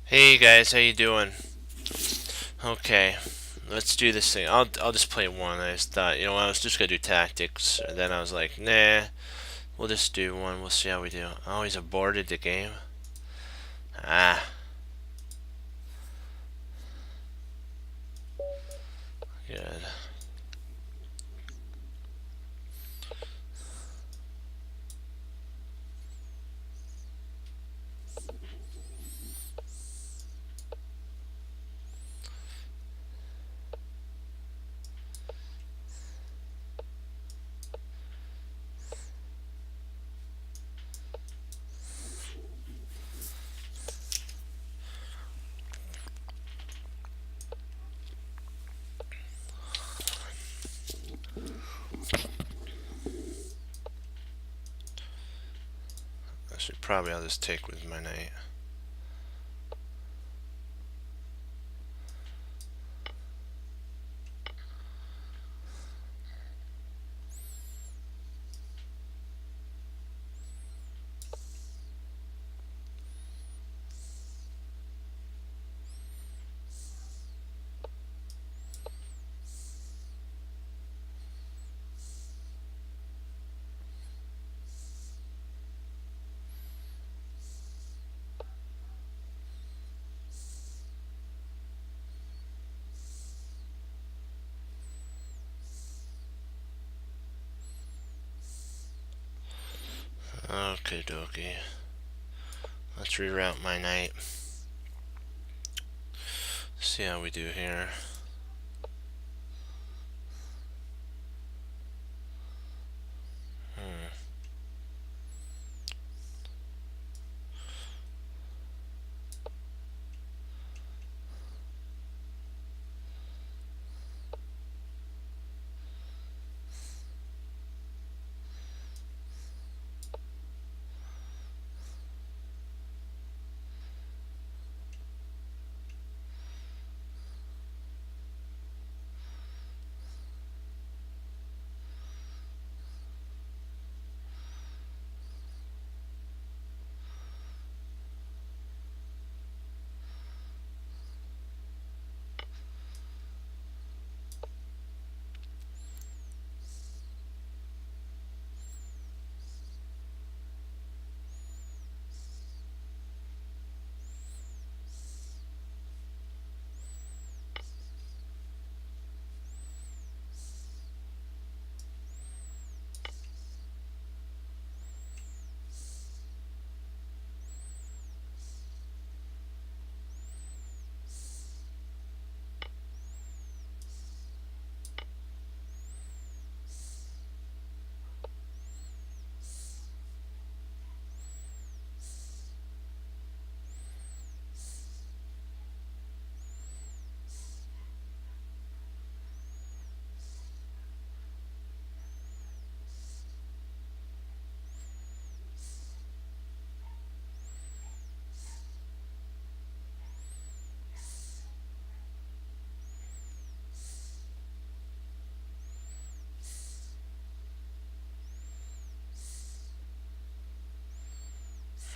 Hey guys, how you doing? Okay, let's do this thing. I'll just play one. I just thought, I was just gonna do tactics. And then I was like, nah, we'll just do one. We'll see how we do. Oh, he's aborted the game. Ah, good. I'll just take with my knight. Okay, dokie. Let's reroute my knight. See how we do here. Hmm.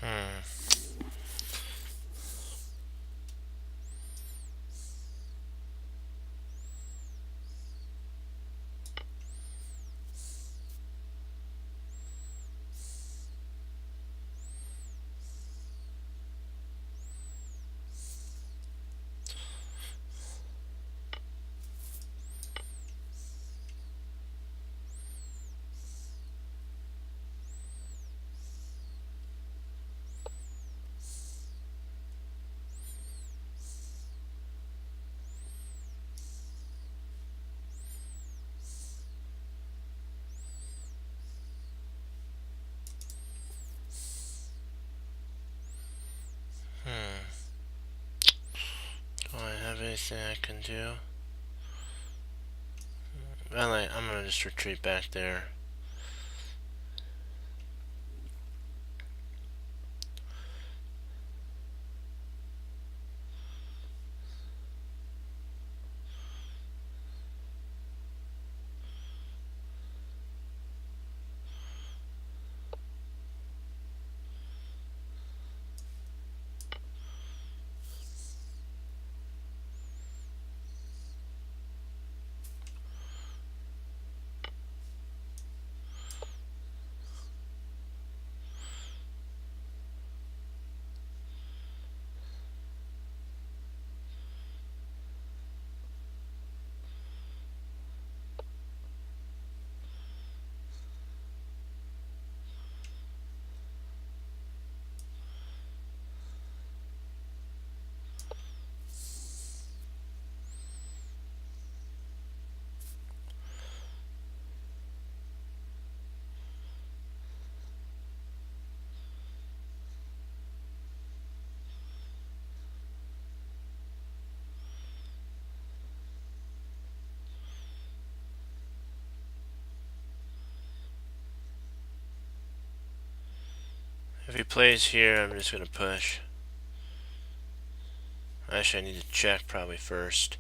Hmm. Hmm. Do I have anything I can do? I'm gonna just retreat back there. he plays here, I'm just gonna push. Actually, I need to check probably first.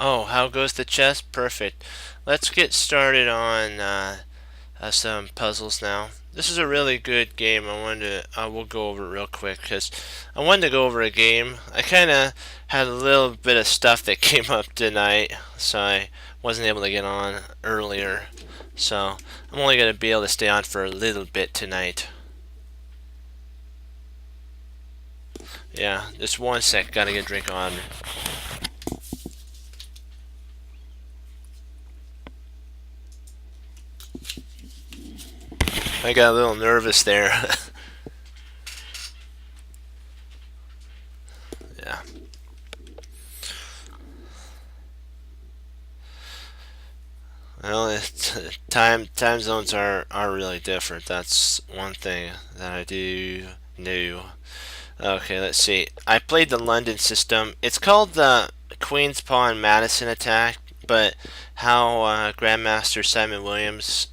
Oh, how goes the chess? Perfect. Let's get started on some puzzles now. This is a really good game. I will go over it real quick because I wanted to go over a game. I kind of had a little bit of stuff that came up tonight, so I wasn't able to get on earlier. So I'm only going to be able to stay on for a little bit tonight. Yeah, just one sec. Gotta get a drink on. I got a little nervous there. Yeah. Well, time zones are really different. That's one thing that I do know. Okay, let's see. I played the London system. It's called the Queen's Pawn Madison attack, but how Grandmaster Simon Williams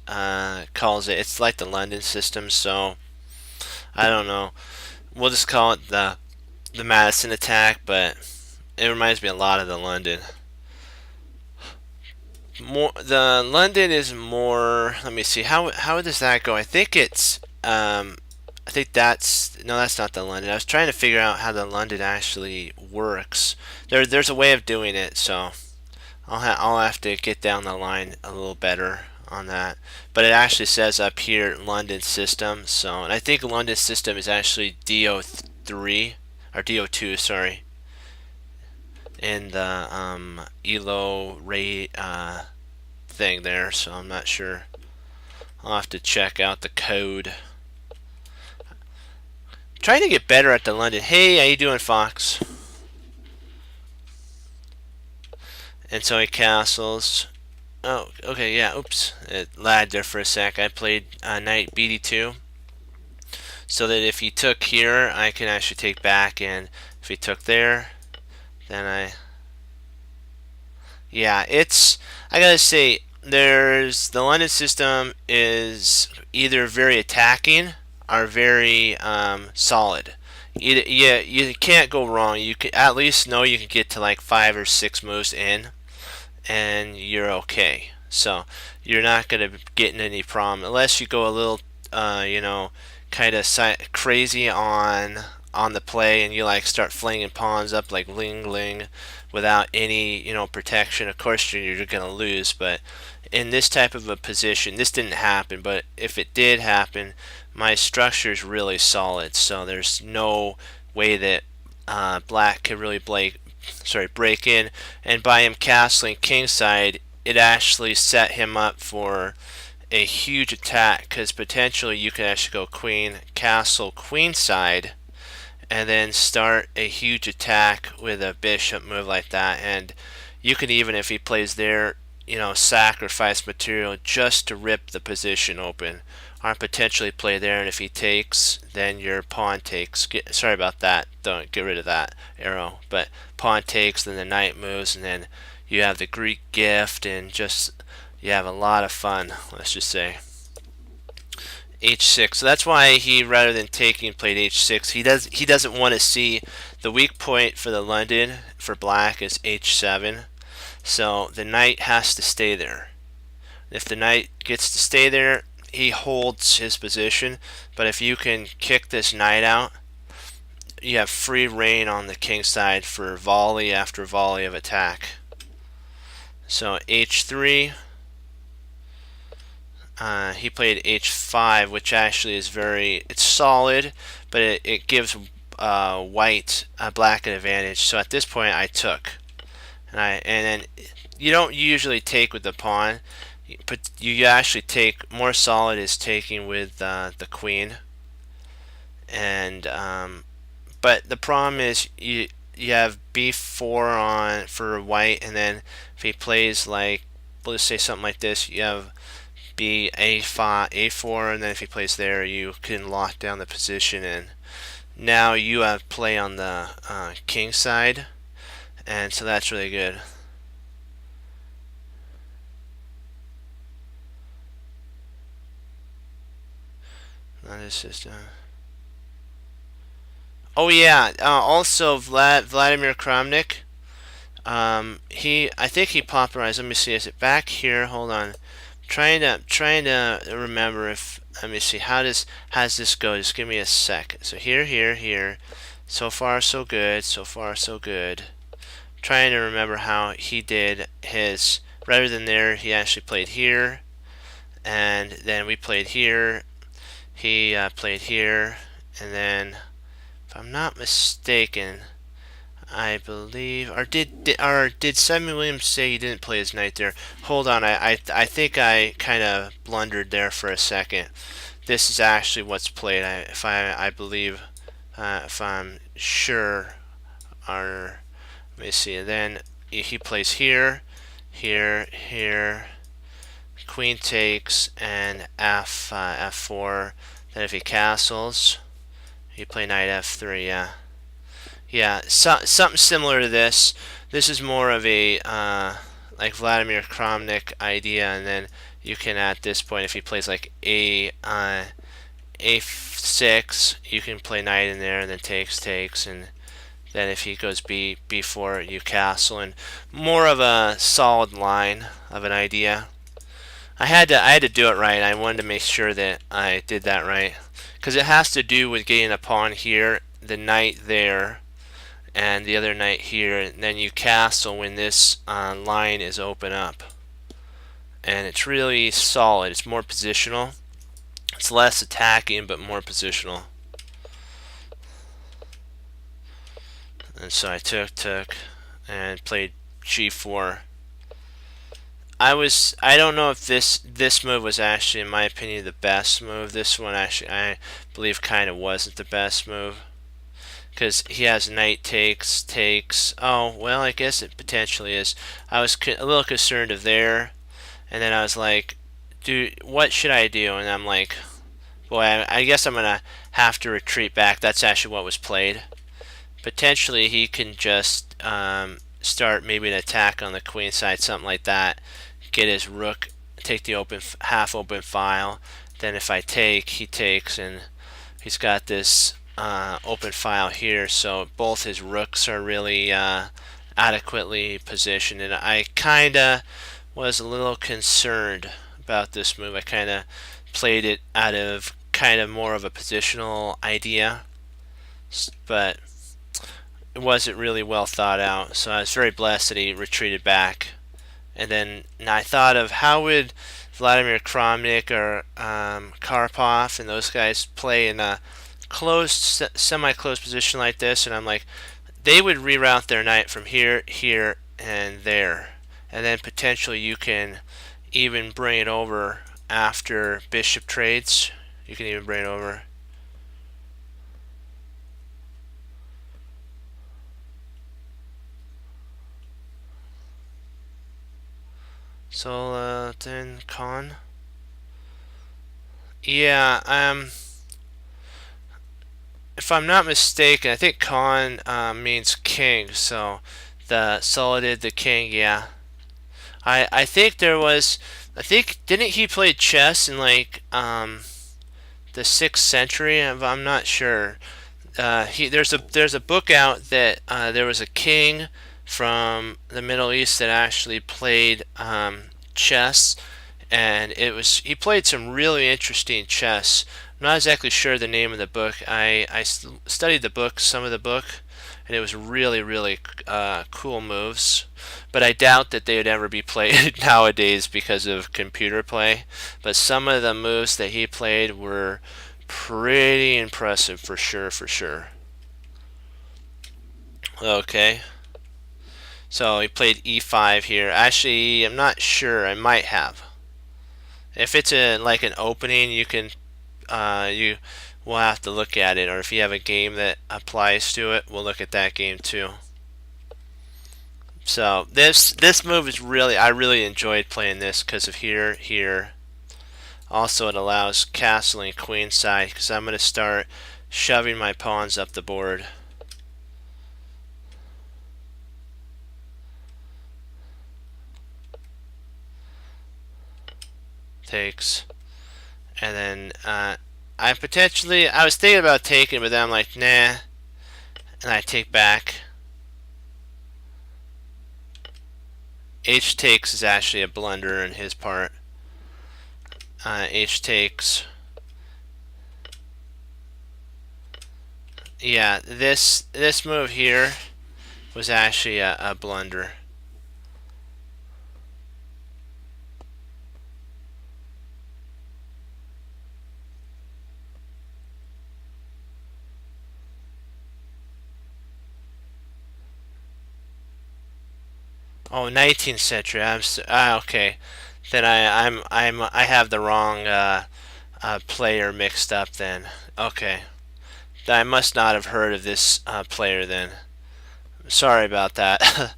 calls it, it's like the London system. So I don't know. We'll just call it the Madison attack, but it reminds me a lot of the London. The London is more. Let me see. How does that go? I think it's. I think that's no. That's not the London. I was trying to figure out how the London actually works. There's a way of doing it. So I'll have to get down the line a little better on that. But it actually says up here London system. So and I think London system is actually DO3 or DO2. Sorry. In the ELO rate thing there, so I'm not sure. I'll have to check out the code. Trying to get better at the London. Hey, how you doing, Fox? And so he castles. Oh, okay, yeah. Oops, it lagged there for a sec. I played knight BD2, so that if he took here, I can actually take back, and if he took there, then yeah, it's. I gotta say, there's the London system is either very attacking or very solid. Yeah, you can't go wrong. You can at least know you can get to like 5 or 6 moves in, and you're okay. So you're not gonna get in any problem unless you go a little, kind of crazy on the play, and you like start flinging pawns up like ling ling without any protection. Of course you're gonna lose, but in this type of a position, this didn't happen, but if it did happen, my structure is really solid, so there's no way that black could really break in. And by him castling kingside, it actually set him up for a huge attack, because potentially you could actually go queen castle queenside and then start a huge attack with a bishop move like that. And you can even, if he plays there, sacrifice material just to rip the position open, potentially play there, and if he takes, then your pawn takes. Sorry about that. Don't get rid of that arrow. But pawn takes, then the knight moves, and then you have the Greek gift, and just you have a lot of fun. Let's just say h6. So that's why he, rather than taking, played h6. He doesn't want to see the weak point for the London for black is h7. So the knight has to stay there. If the knight gets to stay there, he holds his position. But if you can kick this knight out, you have free reign on the king side for volley after volley of attack. So h3. He played h5, which actually is it's solid, but it gives black an advantage. So at this point, I took, and then you don't usually take with the pawn, but you actually take. More solid is taking with the queen, and but the problem is you have b4 on for white, and then if he plays, like, let's say something like this, you have b a5 a4, and then if he plays there, you can lock down the position, and now you have play on the king side, and so that's really good. That is just oh yeah, also Vladimir Kramnik, I think he popularized. Let me see, is it back here? Hold on. Trying to remember if, let me see, how does this go? Just give me a sec. So here. So far so good. So far so good. Trying to remember how he did his. Rather than there, he actually played here, and then we played here. He played here, and then, if I'm not mistaken, I believe, or did Simon Williams say he didn't play his knight there? Hold on, I think I kind of blundered there for a second. This is actually what's played. I believe, if I'm sure, or let me see. Then he plays here, here. Queen takes, and f4. Then if he castles, he play knight f3. Yeah, something similar to this. This is more of a like Vladimir Kramnik idea, and then you can, at this point, if he plays like a6, you can play knight in there, and then takes, and then if he goes b4, you castle, and more of a solid line of an idea. I had to do it right. I wanted to make sure that I did that right, because it has to do with getting a pawn here, the knight there, and the other knight here, and then you castle when this line is open up. And it's really solid. It's more positional. It's less attacking, but more positional. And so I took, and played g4. I don't know if this move was actually, in my opinion, the best move. This one actually, I believe, kind of wasn't the best move, because he has knight takes. Oh, well, I guess it potentially is. I was a little concerned of there, and then I was like, dude, what should I do? And I'm like, boy, I guess I'm gonna have to retreat back. That's actually what was played. Potentially he can just start maybe an attack on the queen side, something like that, get his rook, take the half open file, then if I take, he takes, and he's got this open file here, so both his rooks are really adequately positioned, and I kinda was a little concerned about this move. I kinda played it out of kind of more of a positional idea, but it wasn't really well thought out, so I was very blessed that he retreated back. And then I thought of how would Vladimir Kramnik or Karpov and those guys play in a closed, semi-closed position like this, and I'm like, they would reroute their knight from here, and there, and then potentially you can even bring it over after bishop trades. You can even bring it over. So then Khan. Yeah, if I'm not mistaken, I think Khan means king, so the Saladin the king, yeah. I think there was, I think, didn't he play chess in like the 6th century? I'm not sure. There's a book out that there was a king from the Middle East that actually played chess, and he played some really interesting chess. I'm not exactly sure the name of the book. I studied the book, some of the book, and it was really cool moves. But I doubt that they would ever be played nowadays because of computer play. But some of the moves that he played were pretty impressive for sure, for sure. Okay, so he played e5 here. Actually, I'm not sure. I might have. If it's like an opening, you can you we'll have to look at it, or if you have a game that applies to it, we'll look at that game too. So this move is I really enjoyed playing this because of here. Also, it allows castling queenside because I'm going to start shoving my pawns up the board. Takes, and then I was thinking about taking, but then I'm like, nah, and I take back. H takes is actually a blunder in his part. H takes. Yeah, this move here was actually a blunder. Oh, 19th century. Okay. Then I have the wrong player mixed up. Then okay. I must not have heard of this player then. Sorry about that.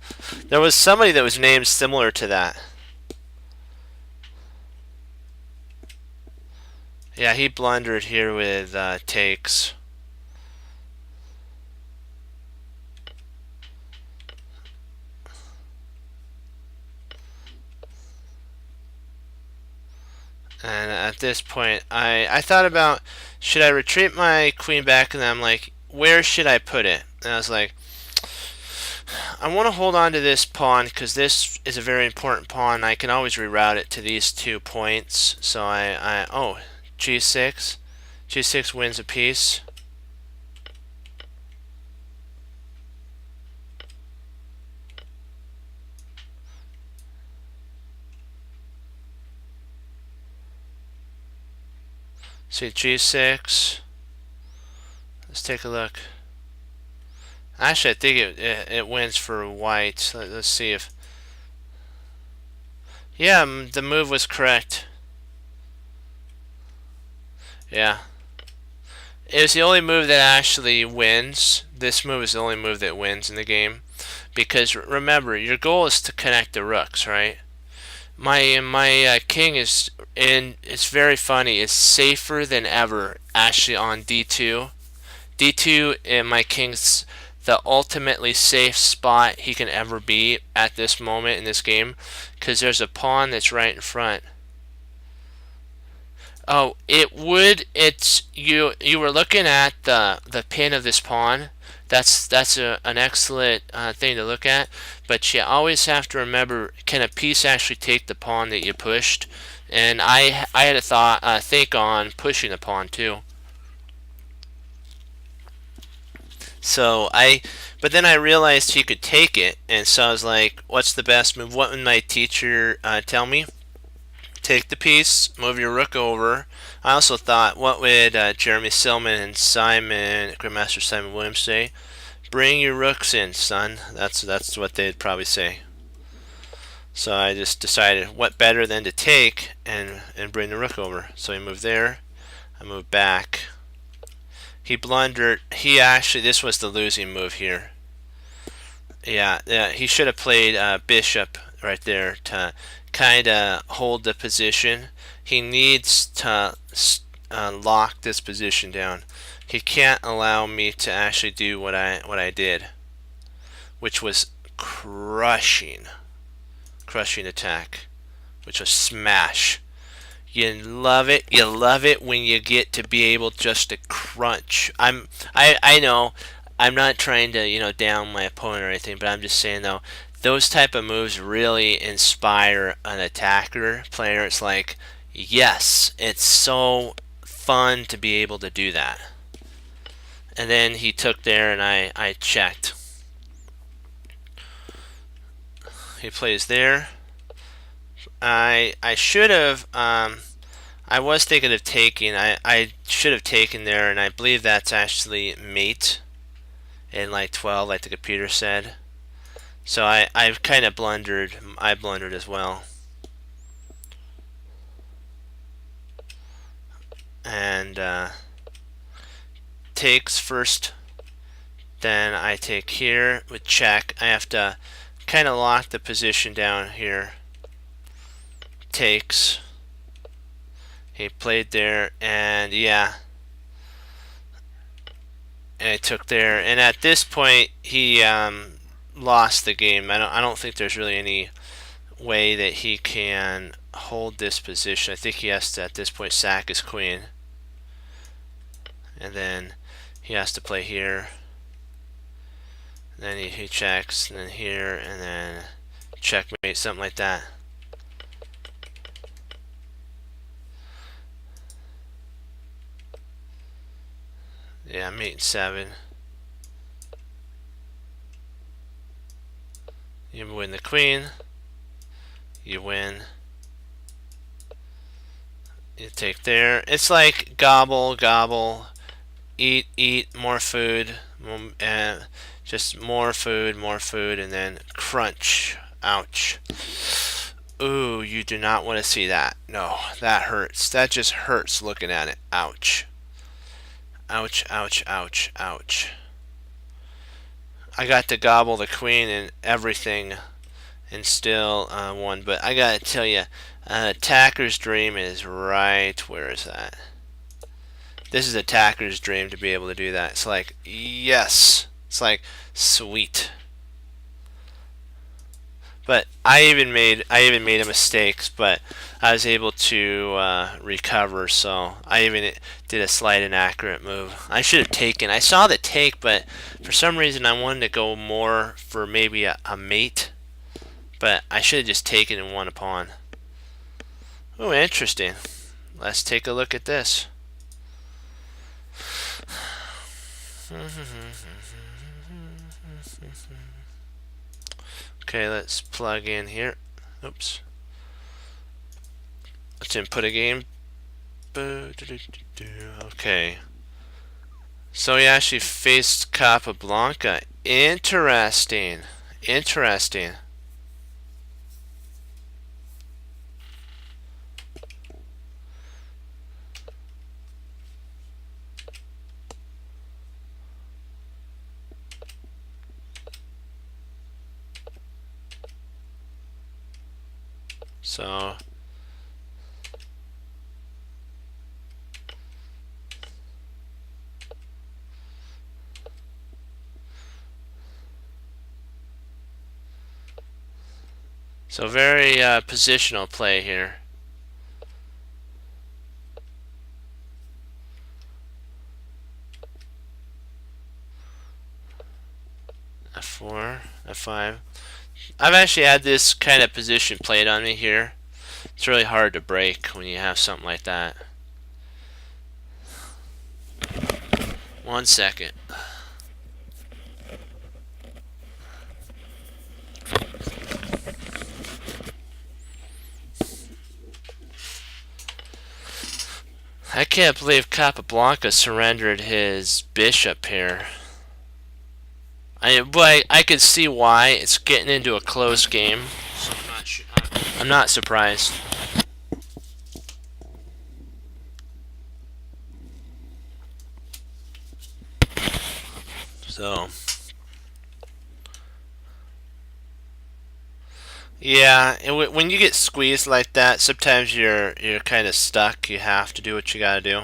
There was somebody that was named similar to that. Yeah, he blundered here with takes. And at this point, I thought about, should I retreat my queen back, and then I'm like, where should I put it? And I was like, I want to hold on to this pawn because this is a very important pawn. I can always reroute it to these 2 points. So oh, g6. G6 wins a piece. See g6. Let's take a look. Actually, I think it wins for white. Let's see if. Yeah, the move was correct. Yeah. It was the only move that actually wins. This move is the only move that wins in the game. Because remember, your goal is to connect the rooks, right? My king is, and it's very funny, is safer than ever actually on d2. D2 and my king's the ultimately safe spot he can ever be at this moment in this game because there's a pawn that's right in front. Oh, it's you were looking at the pin of this pawn. That's an excellent thing to look at, but you always have to remember, can a piece actually take the pawn that you pushed? And I had a think on pushing the pawn too. So but then I realized he could take it, and so I was like, what's the best move? What would my teacher tell me? Take the piece, move your rook over. I also thought, what would Jeremy Silman and Grandmaster Simon Williams say? Bring your rooks in, son. That's what they'd probably say. So I just decided, what better than to take and bring the rook over. So he moved there. I moved back. He blundered. This was the losing move here. Yeah, he should have played bishop right there to kind of hold the position. He needs to lock this position down. He can't allow me to actually do what I did, which was crushing attack, which was smash. You love it. You love it when you get to be able just to crunch. I know I'm not trying to, down my opponent or anything, but I'm just saying though, those type of moves really inspire an attacker player. It's like, yes, it's so fun to be able to do that. And then he took there and I checked. He plays there. I should have I was thinking of taking. I should have taken there, and I believe that's actually mate in like 12, like the computer said. So I've kind of blundered. I blundered as well. And takes first. Then I take here with check. I have to kind of lock the position down here. Takes. He played there, and yeah. And I took there, and at this point he lost the game. I don't think there's really any way that he can hold this position. I think he has to at this point sack his queen, and then he has to play here. And then he checks, and then here, and then checkmate, something like that. Yeah, mate in 7. You win the queen. You win. You take there. It's like gobble, gobble, eat, more food, just more food, and then crunch. Ouch. Ooh, you do not want to see that. No, that hurts. That just hurts looking at it. Ouch. Ouch, ouch, ouch, ouch. I got to gobble the queen and everything and still won. But I gotta tell you, attacker's dream is right. Where is that? This is attacker's dream to be able to do that. It's like, yes. It's like, sweet. But I even made a mistake, but I was able to recover. So I even did a slight inaccurate move. I should have taken. I saw the take, but for some reason I wanted to go more for maybe a mate. But I should have just taken and won a pawn. Oh, interesting. Let's take a look at this. Okay, let's plug in here. Oops. Let's input a game. Okay. So he actually faced Capablanca. Interesting. Interesting. So very positional play here. F4, F5. I've actually had this kind of position played on me here. It's really hard to break when you have something like that. 1 second. I can't believe Capablanca surrendered his bishop here. But I could see why. It's getting into a close game, so I'm not surprised. So yeah, when you get squeezed like that, sometimes you're kind of stuck. You have to do what you gotta do.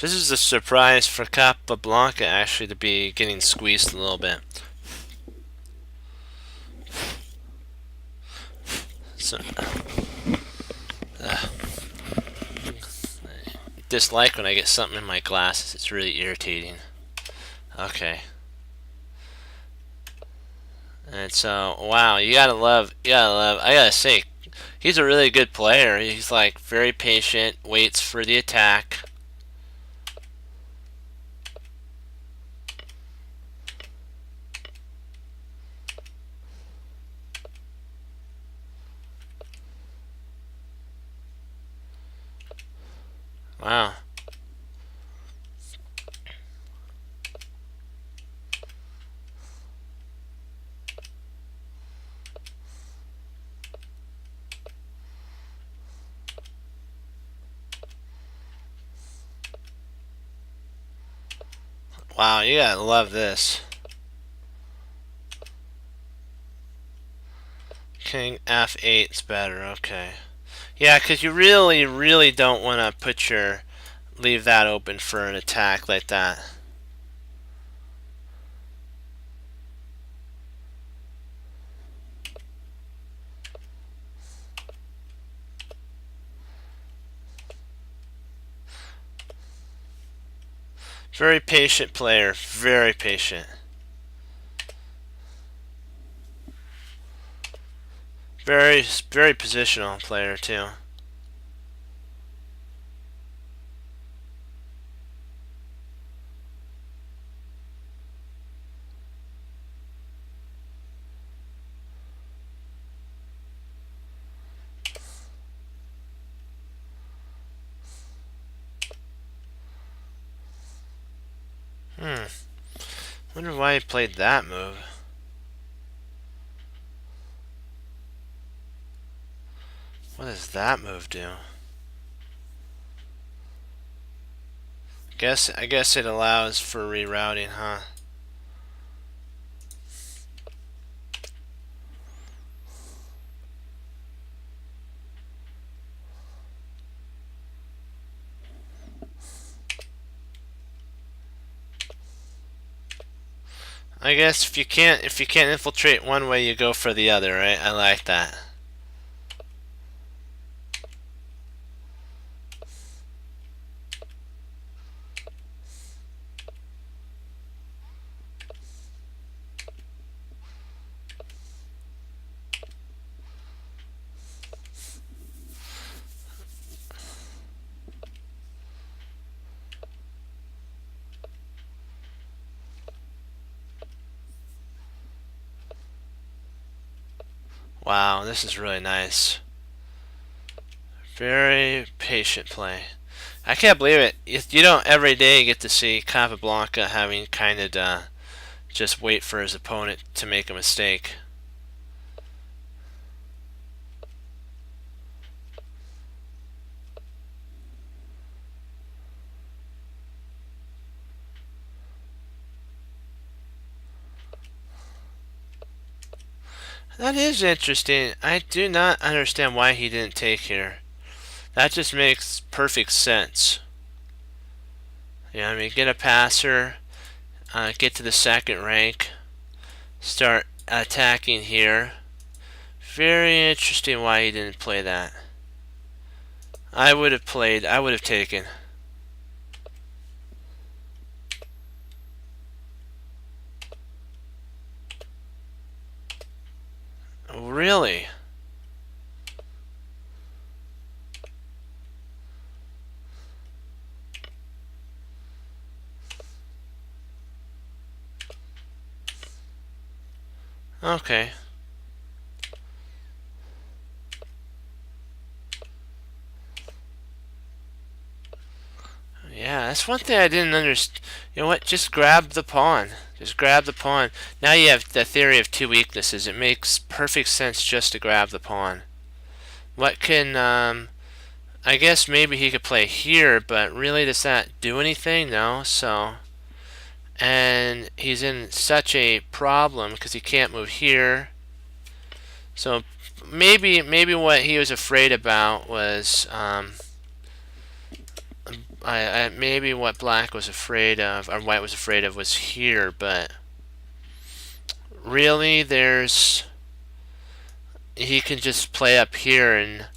This is a surprise for Capablanca actually to be getting squeezed a little bit. So, dislike when I get something in my glasses. It's really irritating. Okay. And so, wow, you gotta love, I gotta say, he's a really good player. He's like very patient, waits for the attack. Wow. Wow, you gotta love this. King F8 is better, okay. Yeah, because you really don't want to leave that open for an attack like that. Very patient player, very patient. Very positional player too. Wonder why he played that move. What does that move do? I guess it allows for rerouting, huh? I guess if you can't infiltrate one way, you go for the other, right? I like that. Wow, this is really nice. Very patient play. I can't believe it. You don't every day get to see Capablanca having kind of just wait for his opponent to make a mistake. That is interesting. I do not understand why he didn't take here. That just makes perfect sense. Yeah, I mean, get a passer, get to the second rank, start attacking here. Very interesting why he didn't play that. I would have taken. Really? Okay. Yeah, that's one thing I didn't understand. You know what? Just grab the pawn. Just grab the pawn. Now you have the theory of two weaknesses. It makes perfect sense just to grab the pawn. What can, I guess maybe he could play here, but really does that do anything? No, so. And he's in such a problem because he can't move here. So maybe what he was afraid about was maybe what black was afraid of, or white was afraid of, was here, but really he can just play up here, and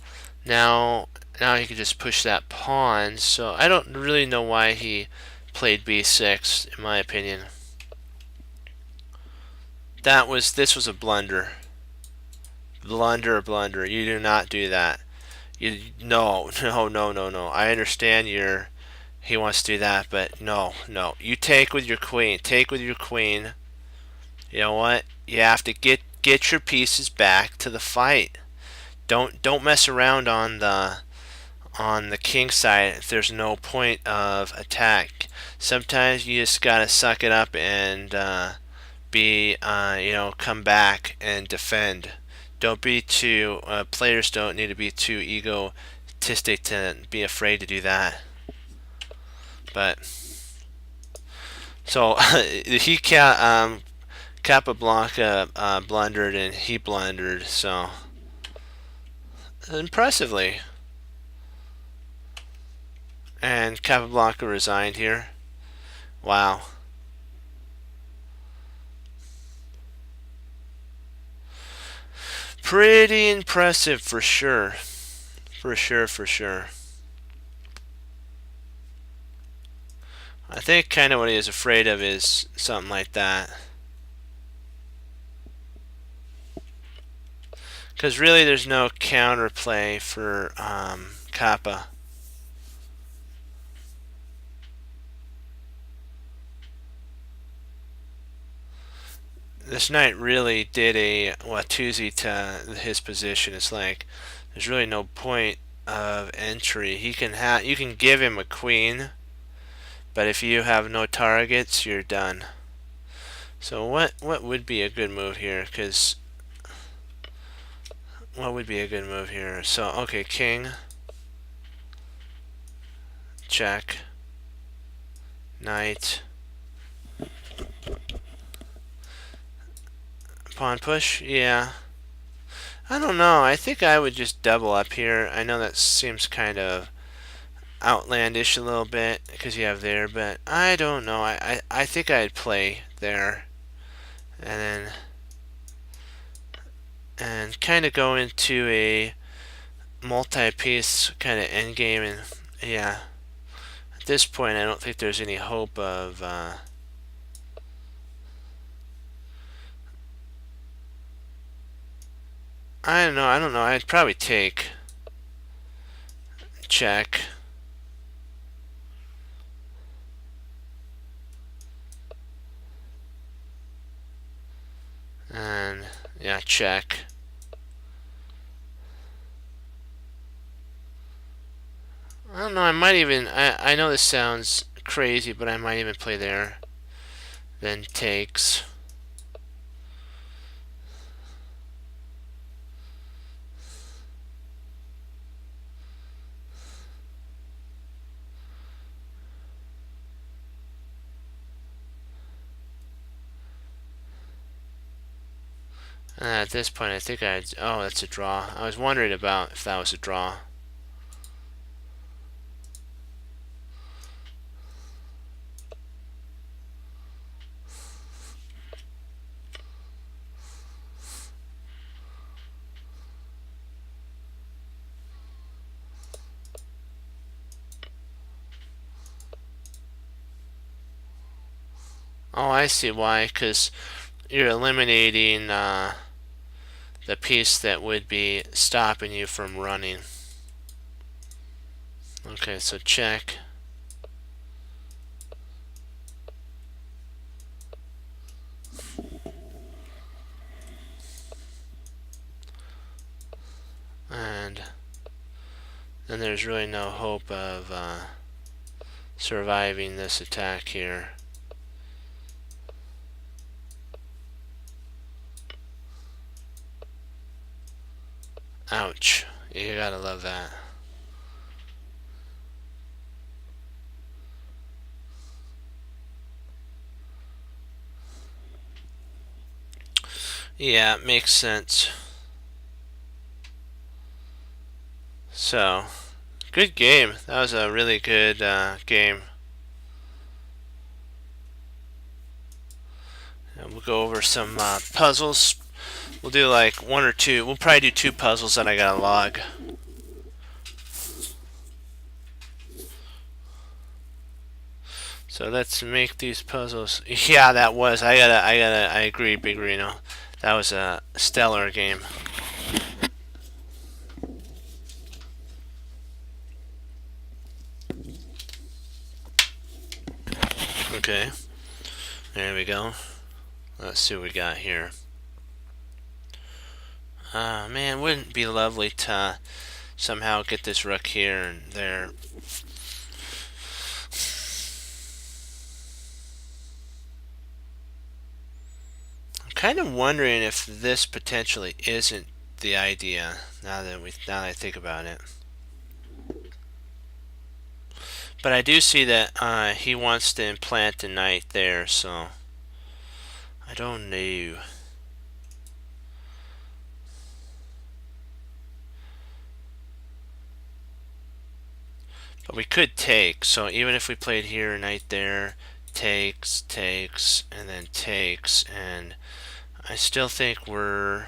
now he can just push that pawn. So I don't really know why he played b6, in my opinion. This was a blunder. Blunder. You do not do that. No. I understand he wants to do that, but no. You take with your queen. Take with your queen. You know what? You have to get your pieces back to the fight. Don't mess around on the king side if there's no point of attack. Sometimes you just gotta suck it up and come back and defend. Don't be too players don't need to be too egotistic to be afraid to do that. But so he can't. Capablanca blundered and he blundered, so impressively. And Capablanca resigned here. Wow. Pretty impressive for sure. For sure. I think kind of what he is afraid of is something like that. Because really there's no counterplay for Kappa. This knight really did a Watusi to his position. It's like there's really no point of entry. You can give him a queen, but if you have no targets, you're done. So what would be a good move here? Because what would be a good move here? So okay, king, check, knight, pawn push. Yeah, I don't know. I think I would just double up here. I know that seems kind of outlandish a little bit because you have there, but I don't know. I think I'd play there and kind of go into a multi-piece kind of endgame, and yeah, at this point I don't think there's any hope of I don't know. I'd probably take check. And yeah, check. I don't know, I might even I know this sounds crazy, but I might even play there. Then takes. At this point, I think oh, that's a draw. I was wondering about if that was a draw. Oh, I see why. Because you're eliminating the piece that would be stopping you from running. Okay, so check. And then there's really no hope of surviving this attack here. Ouch. You gotta love that. Yeah, it makes sense. So, Good game. That was a really good game. And we'll go over some puzzles. We'll do like one or two. We'll probably do two puzzles, and I got a log. So let's make these puzzles. Yeah, that was. I agree, Big Reno. That was a stellar game. Okay. There we go. Let's see what we got here. Man, wouldn't it be lovely to somehow get this rook here and there? I'm kind of wondering if this potentially isn't the idea now that I think about it. But I do see that he wants to implant a knight there, so I don't know. But we could take, so even if we played here, knight there, takes, and then takes, and I still think we're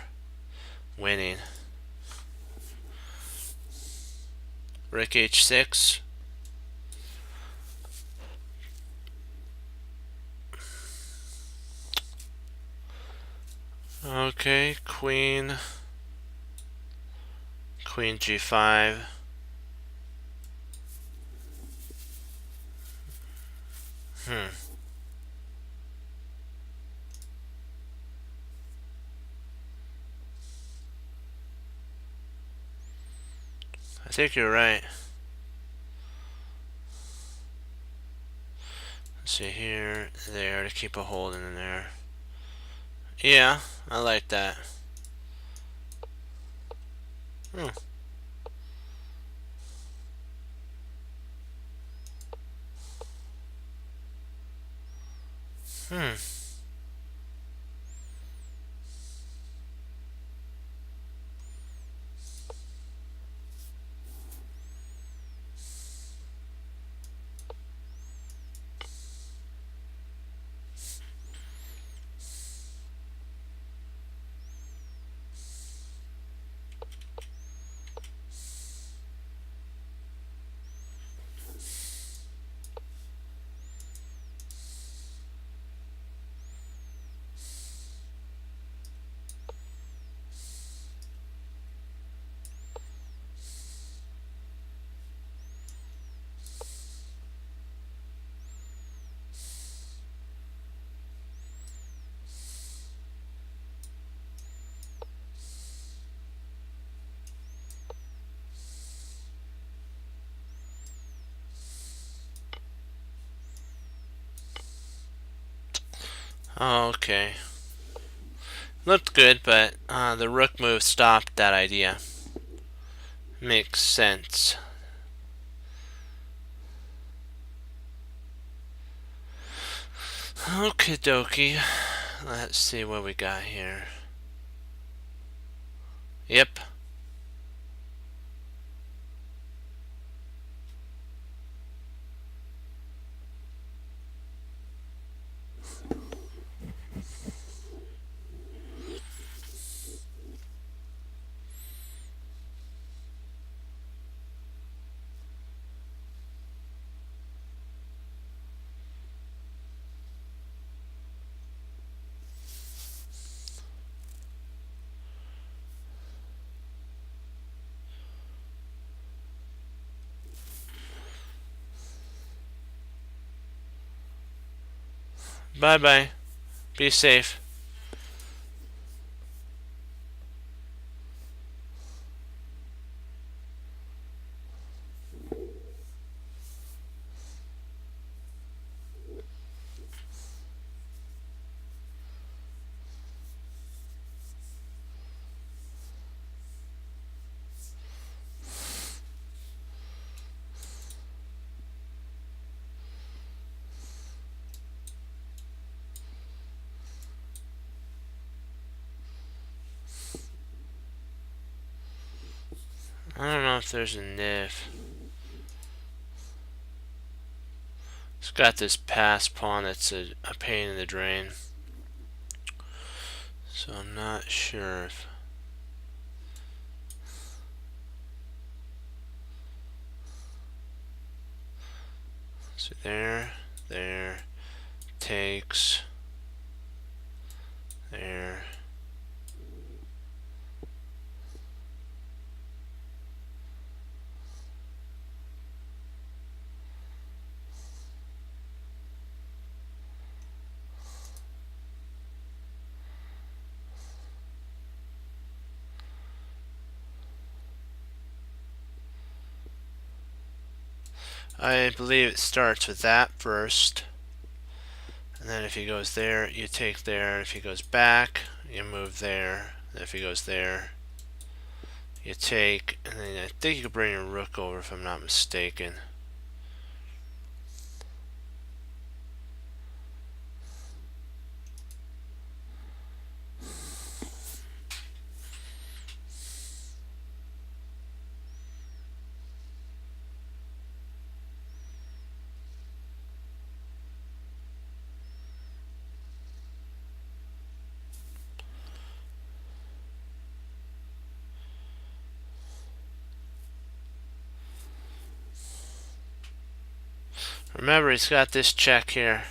winning. Rook h6. Okay, queen g5. I think you're right. Let's see here, there, to keep a hold in there. Yeah, I like that. Hmm. Oh, okay. Looked good, but the rook move stopped that idea. Makes sense. Okie dokie. Let's see what we got here. Yep. Bye-bye. Be safe. I don't know if there's a NIF. It's got this pass pawn that's a pain in the drain. So I'm not sure if... So there, takes, there. I believe it starts with that first. And then if he goes there, you take there. If he goes back, you move there. And if he goes there, you take. And then I think you could bring your rook over if I'm not mistaken. Remember, he's got this check here.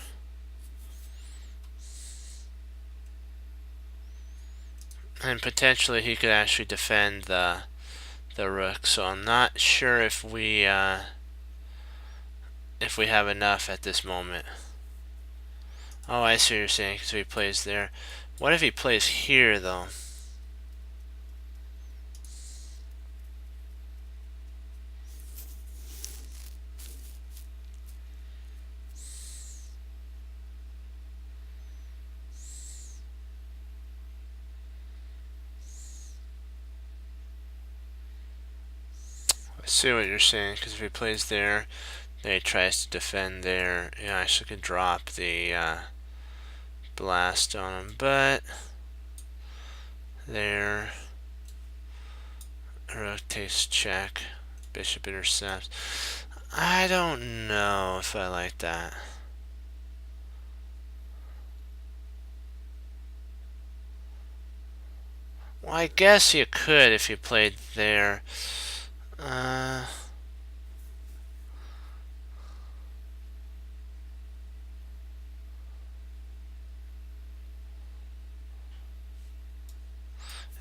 And potentially he could actually defend the rook. So I'm not sure if we have enough at this moment. Oh, I see what you're saying. So he plays there. What if he plays here, though? I see what you're saying, because if he plays there, then he tries to defend there. Yeah, I actually could drop the blast on him, but there. Rook takes check. Bishop intercepts. I don't know if I like that. Well, I guess you could if you played there.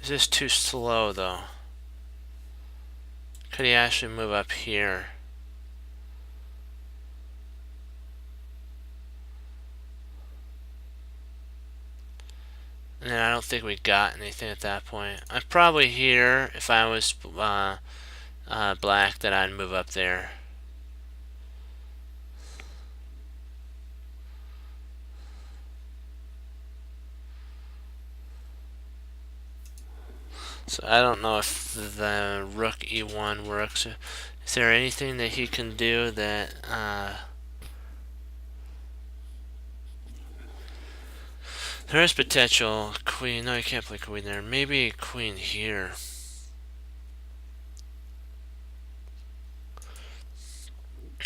Is this too slow, though? Could he actually move up here? And I don't think we got anything at that point. I'm probably here. If I was black, that I'd move up there. So I don't know if the rook e1 works. Is there anything that he can do that there is potential? Queen. No, you can't play queen there. Maybe queen here.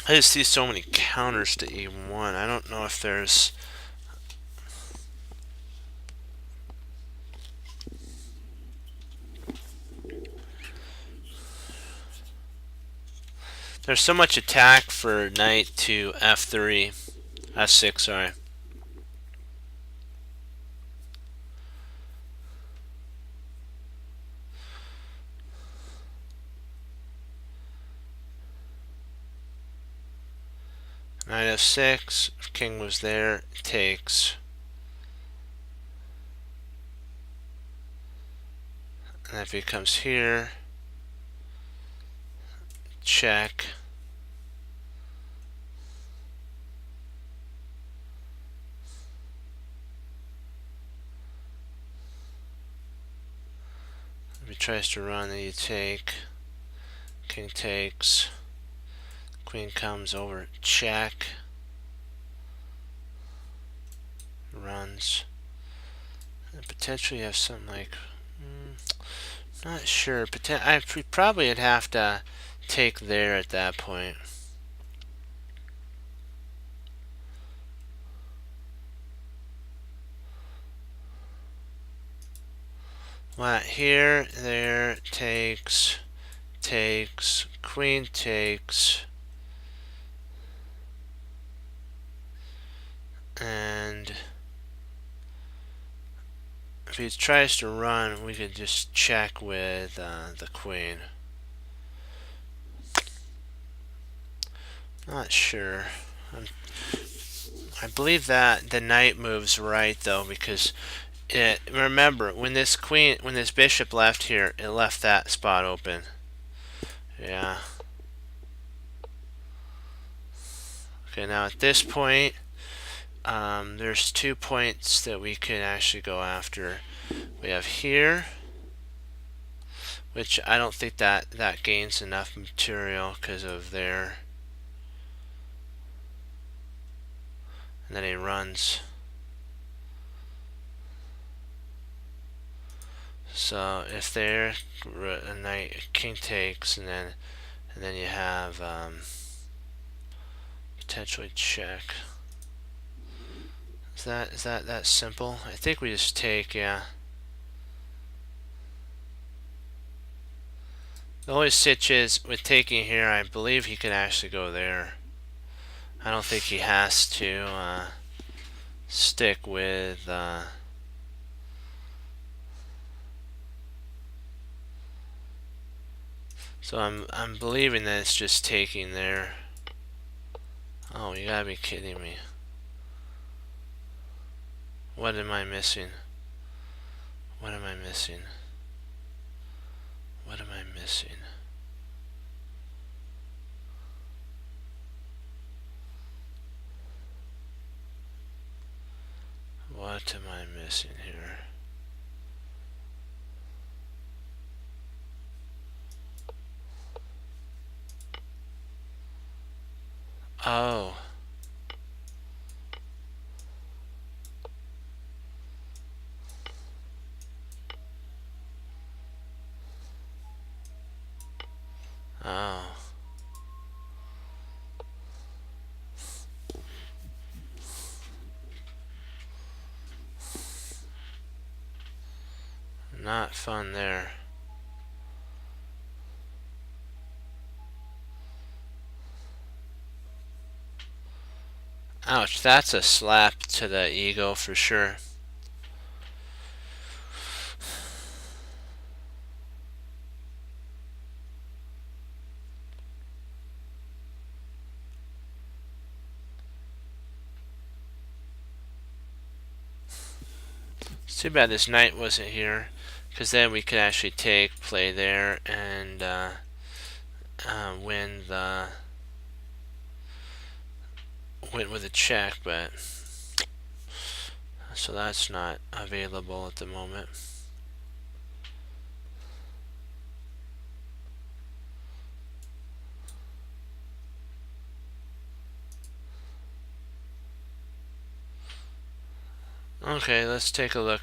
I just see so many counters to e1. I don't know if there's... There's so much attack for knight to f3. f6, sorry. Knight f6. If king was there, it takes. And if he comes here, check. If he tries to run, then you take. King takes. Queen comes over, check. Runs. And potentially have something like... not sure. I probably would have to take there at that point. What here, there, takes, queen takes, and if he tries to run, we could just check with the queen. Not sure. I believe that the knight moves right though, because remember when this bishop left here, it left that spot open. Yeah. Okay, now at this point, there's 2 points that we could actually go after. We have here, which I don't think that gains enough material because of there. And then he runs. So if there, a knight, king takes, and then you have potentially check. Is that simple? I think we just take, yeah. The only stitch is with taking here, I believe he could actually go there. I don't think he has to stick with so I'm believing that it's just taking there. Oh, you gotta be kidding me. What am I missing? What am I missing? What am I missing? What am I missing here? Oh. Oh. Not fun there. Ouch, that's a slap to the ego for sure. It's too bad this knight wasn't here, because then we could actually take, play there, and win with a check, but so that's not available at the moment. Okay, let's take a look.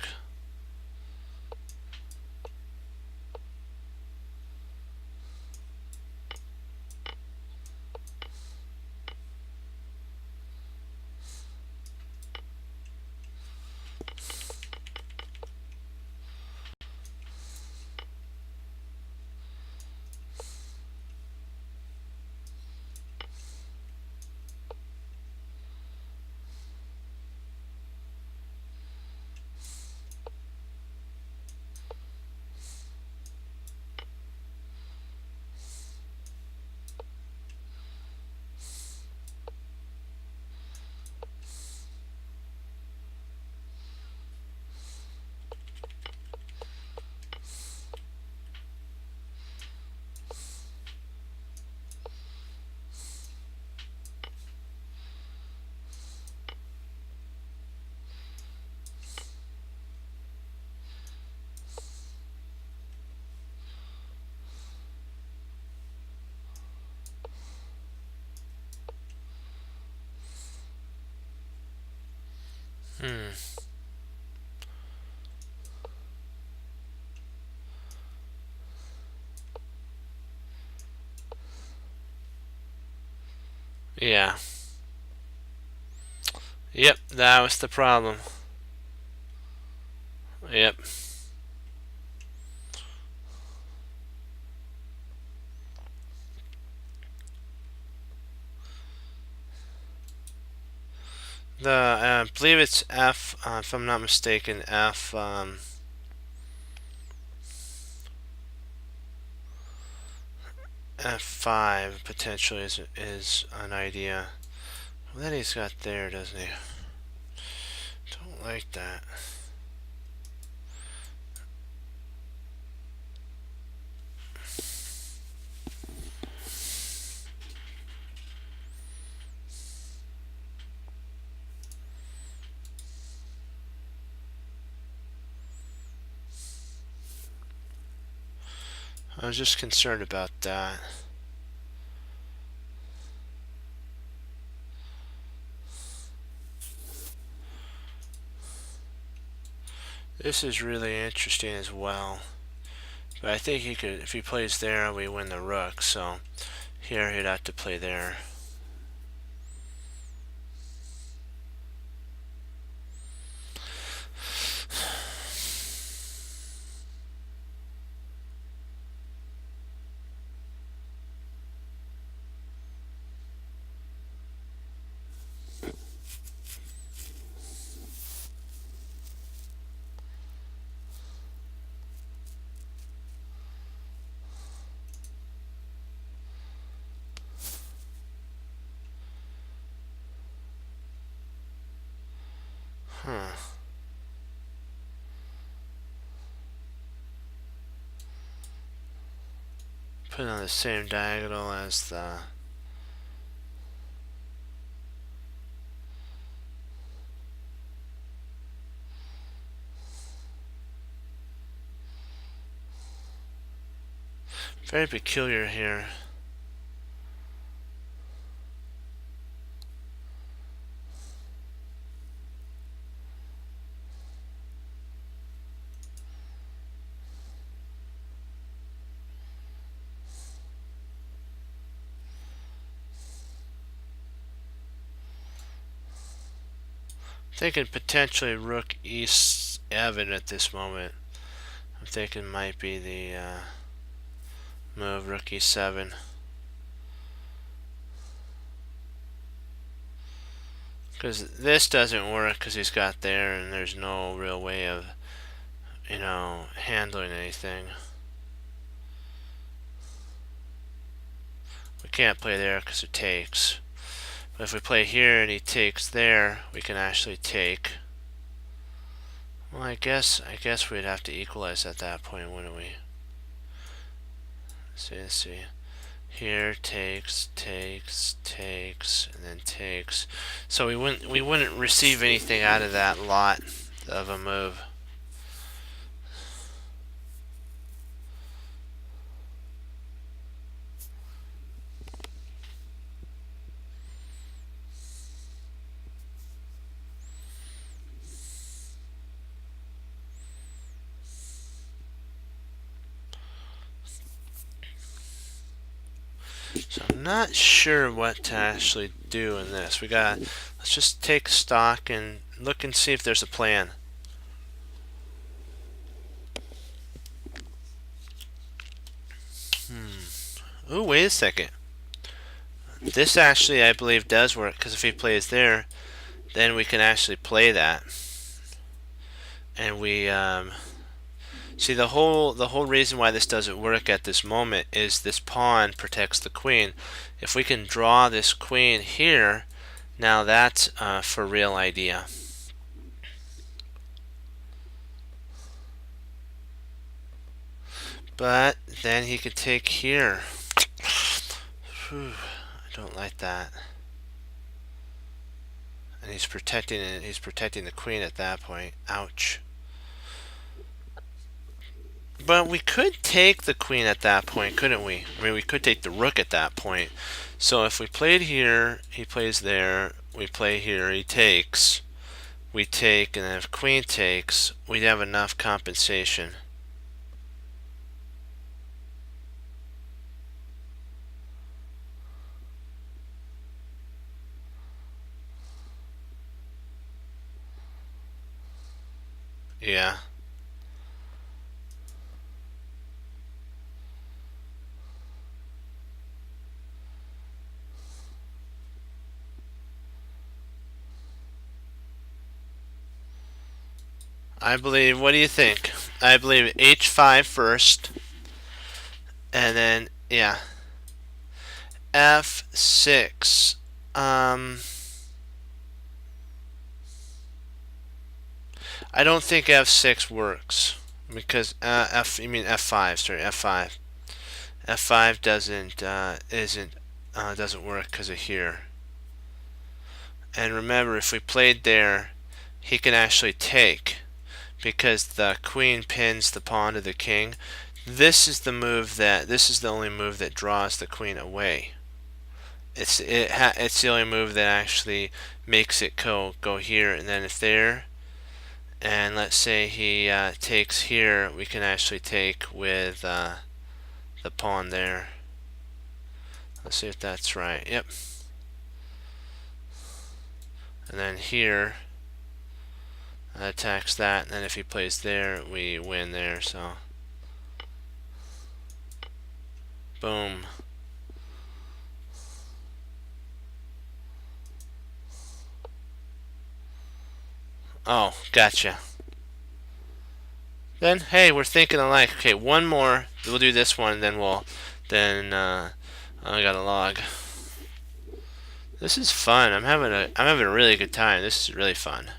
Yeah. Yep, that was the problem. Yep. I believe it's F, if I'm not mistaken, F5 potentially is an idea. Well, then he's got there, doesn't he? Don't like that. I was just concerned about that. This is really interesting as well. But I think he could, if he plays there, we win the rook. So here he'd have to play there. Huh. Put it on the same diagonal as the... Very peculiar here. Thinking potentially rook e7 at this moment. I'm thinking might be the move, rook e7. Because this doesn't work because he's got there and there's no real way of, handling anything. We can't play there because it takes. But if we play here and he takes there, we can actually take. Well, I guess we'd have to equalize at that point, wouldn't we? Let's see. Here takes, and then takes. So we wouldn't receive anything out of that lot of a move. So I'm not sure what to actually do in this. Let's just take stock and look and see if there's a plan. Ooh, wait a second. This actually, I believe, does work, because if he plays there, then we can actually play that. And we, see, the whole reason why this doesn't work at this moment is this pawn protects the queen. If we can draw this queen here, now that's a for real idea. But then he could take here. Whew, I don't like that. And he's protecting it. He's protecting the queen at that point. Ouch. But we could take the queen at that point, couldn't we? I mean, we could take the rook at that point. So if we played here, he plays there. We play here, he takes. We take, and then if queen takes, we'd have enough compensation. Yeah. I believe, what do you think? I believe h5 first, and then, yeah, f6. I don't think f6 works because you mean f5? Sorry, f5. F5 doesn't work because of here. And remember, if we played there, he can actually take because the queen pins the pawn to the king. This is the only move that draws the queen away. It's the only move that actually makes it go here, and then if there, and let's say he takes here, we can actually take with the pawn there. Let's see if that's right. Yep. And then here attacks that, and then if he plays there, we win there. So boom. Oh, gotcha. Then hey, we're thinking alike. Okay, one more. We'll do this one, then I got a log. This is fun. I'm having a really good time. This is really fun.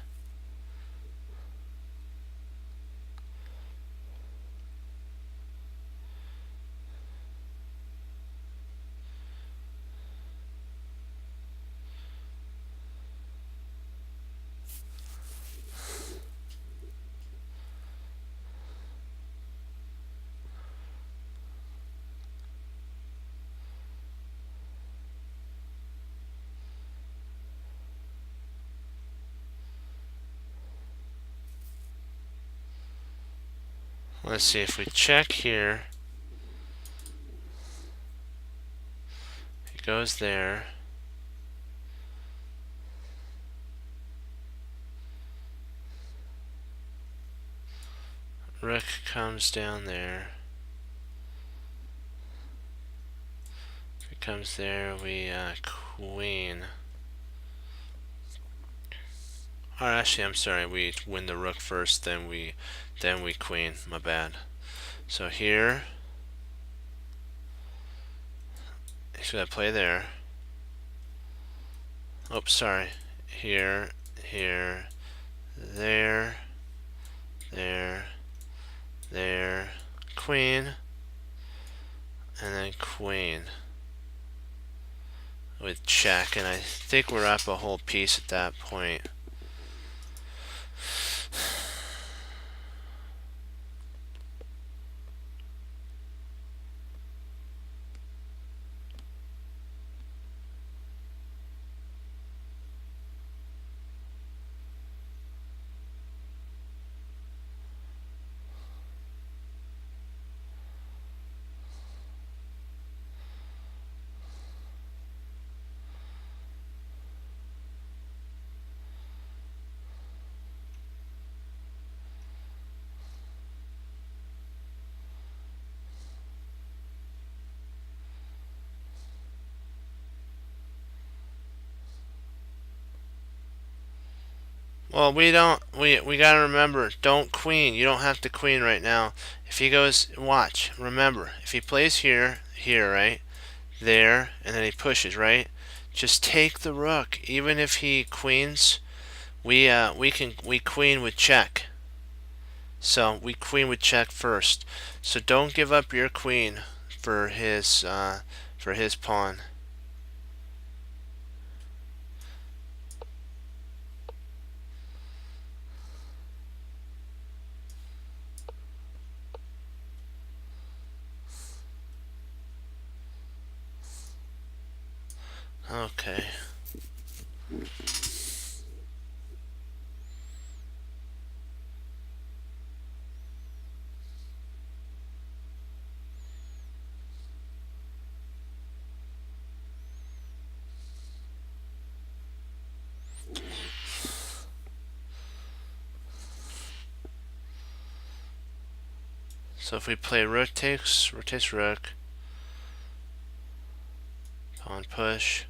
Let's see if we check here. He goes there. Rook comes down there. If he comes there, we queen. Or actually, I'm sorry. We win the rook first, then we queen. My bad. So here, he's gonna play there. Oh, sorry. Here, there, there, queen, and then queen with check, and I think we're up a whole piece at that point. Well, we gotta remember, don't queen. You don't have to queen right now. If he goes, watch, remember, if he plays here, right, there, and then he pushes, right, just take the rook. Even if he queens, we queen with check. So we queen with check first. So don't give up your queen for his pawn. Okay. So if we play rook takes rook, pawn push,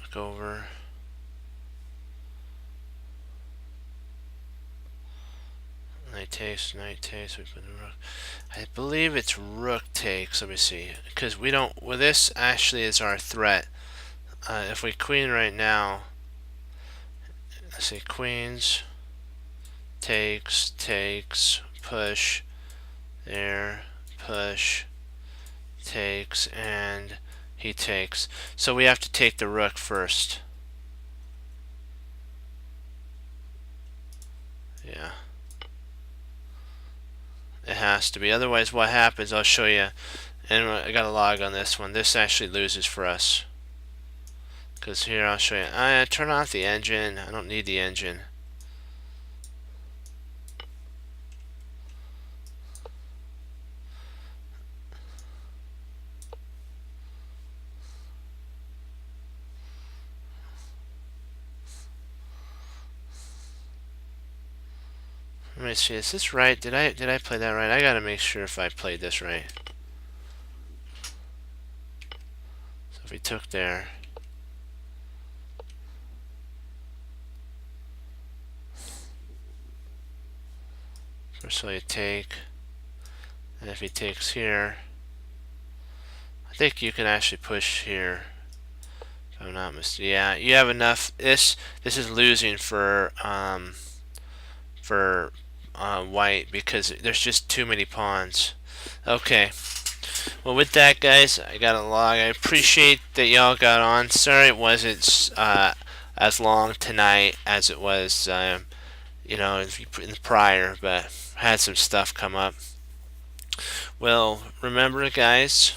rook over, takes, knight takes. We put the rook. I believe it's rook takes. Let me see, because we don't. Well, this actually is our threat. If we queen right now, let's see, queens takes, push, there, push, takes, and he takes. So we have to take the rook first. Yeah. It has to be. Otherwise, what happens, I'll show you. And I got a log on this one. This actually loses for us. Because here, I'll show you. I turn off the engine. I don't need the engine. Let me see, is this right? Did I play that right? I gotta make sure if I played this right. So if we took there. First so you take. And if he takes here, I think you can actually push here. If I'm not mistaken. Yeah, you have enough. This is losing for white because there's just too many pawns. Okay. Well, with that, guys, I got a log. I appreciate that y'all got on. Sorry it wasn't as long tonight as it was, you know, in prior, but I had some stuff come up. Well, remember, guys,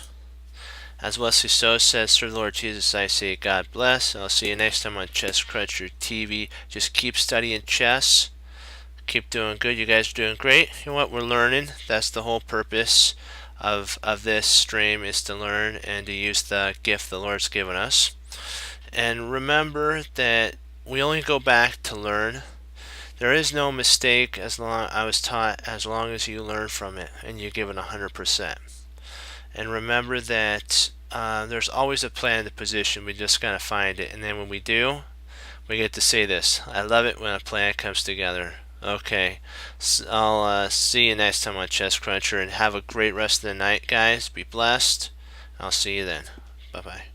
as Wesley So says, through the Lord Jesus, I say God bless. I'll see you next time on Chess Cruncher TV. Just keep studying chess. Keep doing good. You guys are doing great. You know what? We're learning. That's the whole purpose of this stream, is to learn and to use the gift the Lord's given us. And remember that we only go back to learn. There is no mistake as long as you learn from it and you give it 100%. And remember that there's always a plan in the position. We just gotta find it. And then when we do, we get to say this: I love it when a plan comes together. Okay, so I'll see you next time on Chess Cruncher, and have a great rest of the night, guys. Be blessed. I'll see you then. Bye-bye.